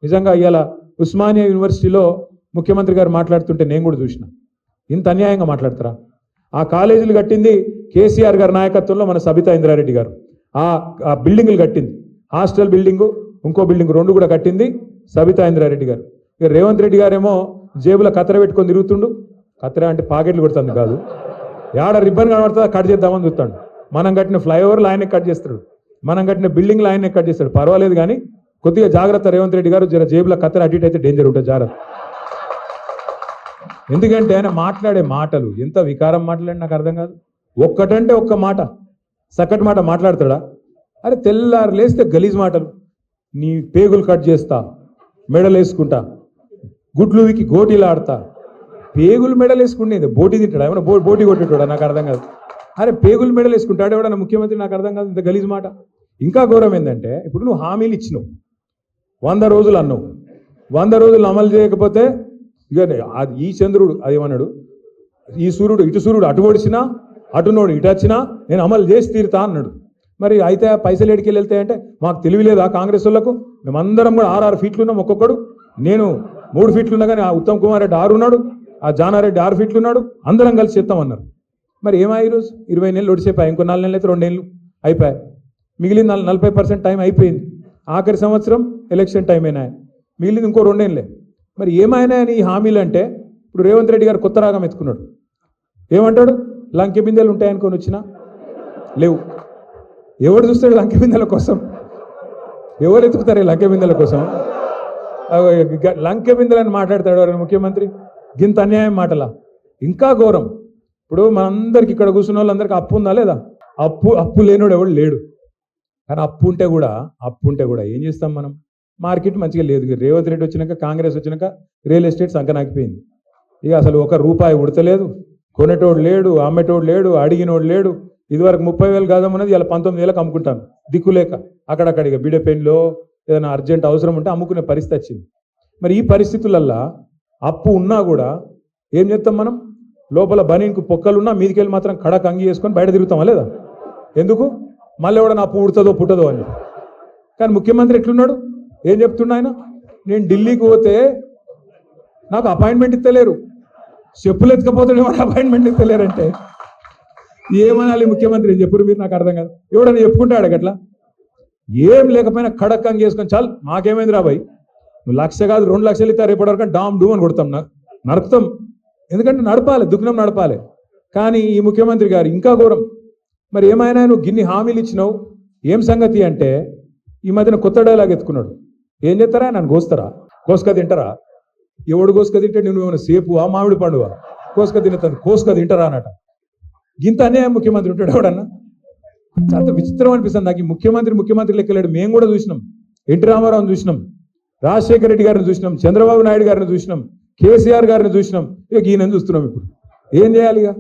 నిజంగా ఇవాళ ఉస్మానియా యూనివర్సిటీలో ముఖ్యమంత్రి గారు మాట్లాడుతుంటే నేను కూడా చూసిన. ఇంత అన్యాయంగా మాట్లాడతారా? ఆ కాలేజీలు కట్టింది కేసీఆర్ గారి నాయకత్వంలో మన సబితా ఇంద్రారెడ్డి గారు. ఆ బిల్డింగులు కట్టింది, హాస్టల్ బిల్డింగు, ఇంకో బిల్డింగ్, రెండు కూడా కట్టింది సబితా ఇంద్రారెడ్డి గారు. ఇక రేవంత్ రెడ్డి గారేమో జేబులో కత్తెర పెట్టుకొని తిరుగుతుండు. కత్తెర అంటే పాకెట్లు కొడుతుంది కాదు, యాడ రిబ్బన్ కనబడుతుందా కట్ చేద్దామని చూస్తాడు. మనం కట్టిన ఫ్లైఓవర్లు ఆయనే కట్ చేస్తాడు, మనం కట్టిన బిల్డింగ్లు ఆయనే కట్ చేస్తాడు. పర్వాలేదు కానీ కొద్దిగా జాగ్రత్త రేవంత్ రెడ్డి గారు, జర జేబులో కత్తెర అటు ఇటు అయితే డేంజర్ ఉంటుంది, జాగ్రత్త. ఎందుకంటే ఆయన మాట్లాడే మాటలు ఎంత వికారం మాట్లాడి నాకు అర్థం కాదు. ఒక్కటంటే ఒక్క మాట, సక్కటి మాట మాట్లాడతాడా? అరే తెల్లారు లేస్తే గలీజ్ మాటలు, నీ పేగులు కట్ చేస్తా, మెడలు వేసుకుంటా, గుడ్లు వికి గోటీలు ఆడతా. పేగులు మెడలు వేసుకుంటేది బోటి తింటాడా? ఏమన్నా బోటి కొట్టేటాడా? నాకు అర్థం కాదు. అరే పేగులు మెడలు వేసుకుంటాడు ఎవడన్నా ముఖ్యమంత్రి? నాకు అర్థం కాదు ఇంత గలీజ్ మాట. ఇంకా ఘోరం ఏంటంటే ఇప్పుడు నువ్వు హామీలు ఇచ్చినావు, 100 రోజులు అన్నావు, 100 రోజులు అమలు చేయకపోతే ఇక ఈ చంద్రుడు అదేమన్నాడు, ఈ సూర్యుడు ఇటు సూర్యుడు అటు ఒడిచినా అటునోడు ఇటు వచ్చినా నేను అమలు చేసి తీరుతా అన్నాడు. మరి అయితే పైసలు ఎడికెళ్ళి వెళ్తాయంటే మాకు తెలియలేదా కాంగ్రెస్ వాళ్ళకు? మేమందరం కూడా 6 ఫీట్లు ఉన్నాం ఒక్కొక్కడు. నేను 3 ఫీట్లు ఉన్నా కానీ ఆ ఉత్తమ్ కుమార్ రెడ్డి 6 ఉన్నాడు, ఆ జానారెడ్డి 6 ఫీట్లు ఉన్నాడు, అందరం కలిసి చేస్తామన్నారు. మరి ఏమా ఈరోజు 20 నెలలు ఒడిసిపోయాయి, ఇంకో 4 నెలలు అయితే 2 నెలలు అయిపోయాయి, మిగిలిన 40% టైం అయిపోయింది. ఆఖరి సంవత్సరం ఎలక్షన్ టైం అయినా, మిగిలింది ఇంకో 2 నెలలే. మరి ఏమైనా ఈ హామీలు అంటే ఇప్పుడు రేవంత్ రెడ్డి గారు కొత్త రాగం ఎత్తుకున్నాడు. ఏమంటాడు? లంకె బిందెలు ఉంటాయనుకొని వచ్చినా లేవు. ఎవడు చూస్తాడు లంకె బిందెల కోసం? ఎవరు ఎత్తుకుతారు లంకె బిందెల కోసం? లంకె బిందెలని మాట్లాడతాడు ఎవరైనా ముఖ్యమంత్రి? గింత అన్యాయం మాటలా? ఇంకా ఘోరం. ఇప్పుడు మనందరికి ఇక్కడ కూర్చున్న వాళ్ళందరికీ అప్పు ఉందా లేదా? అప్పు లేనోడు ఎవడు లేడు. కానీ అప్పు ఉంటే కూడా ఏం చేస్తాం మనం? మార్కెట్ మంచిగా లేదు. రేవంత్ రెడ్డి వచ్చినాక, కాంగ్రెస్ వచ్చినాక రియల్ ఎస్టేట్ సంకనాకిపోయింది. ఇక అసలు ₹1 ఉడతలేదు, కొనేటోడు లేడు, అమ్మేటోడు లేడు, అడిగినోడు లేడు. ఇదివరకు 30,000 గజమన్నది ఇలా 19,000కి అమ్ముకుంటాను దిక్కులేక. అక్కడక్కడ ఇక బిడెపెన్లో ఏదైనా అర్జెంట్ అవసరం ఉంటే అమ్ముకునే పరిస్థితి వచ్చింది. మరి ఈ పరిస్థితులల్లో అప్పు ఉన్నా కూడా ఏం చేస్తాం మనం? లోపల బనీన్కు పొక్కలున్నా మీదికెళ్ళి మాత్రం కడక అంగి వేసుకొని బయట తిరుగుతామా లేదా? ఎందుకు? మళ్ళీ ఎవడన్నా అప్పు ఉడుతుందో పుట్టదో అని. కానీ ముఖ్యమంత్రి ఎట్లున్నాడు? ఏం చెప్తున్నా ఆయన? నేను ఢిల్లీకి పోతే నాకు అపాయింట్మెంట్ ఇస్తలేరు, చెప్పులు ఎత్తుకపోతే అపాయింట్మెంట్ ఇస్తలేరంటే ఏమనాలి ముఖ్యమంత్రి? చెప్పురు మీరు, నాకు అర్థం కాదు. ఎవడన్నా చెప్పుకుంటాడు గట్లా? ఏం లేకపోయినా కడక్కంగా చేసుకొని చాలు మాకేమైంది రాబాయి, నువ్వు 1,00,000 కాదు 2 లక్షలు ఇస్తా, రేపటి వరకు డామ్ డూమ్ అని కొడతాం, నడుపుతాం. ఎందుకంటే నడపాలి, దుగ్నం నడపాలి. కానీ ఈ ముఖ్యమంత్రి గారు ఇంకా ఘోరం. మరి ఏమైనా నువ్వు గిన్ని హామీలు ఇచ్చినావు, ఏం సంగతి అంటే ఈ మధ్యన కొత్త డైలాగ్ ఎత్తుకున్నాడు. ఏం చేస్తారా? నన్ను కోసుక తింటారా? ఎవడు కోసుక తింటే నువ్వు ఏమైనా సేపువా మామిడి పండువా? కోసుక తినతాను, కోసుక తింటారా అన్నట. ఇంత అన్యాయం ముఖ్యమంత్రి ఉంటాడు ఎవడన్నా? చాలా విచిత్రం అనిపిస్తుంది నాకు. ఈ ముఖ్యమంత్రి లెక్కలేడు. మేము కూడా చూసినాం, ఎన్టీ రామారావుని చూసినాం, రాజశేఖర రెడ్డి గారిని చూసినాం, చంద్రబాబు నాయుడు గారిని చూసినాం, కేసీఆర్ గారిని చూసినాం, ఇక ఈయన చూస్తున్నాం. ఇప్పుడు ఏం చేయాలి? ఇక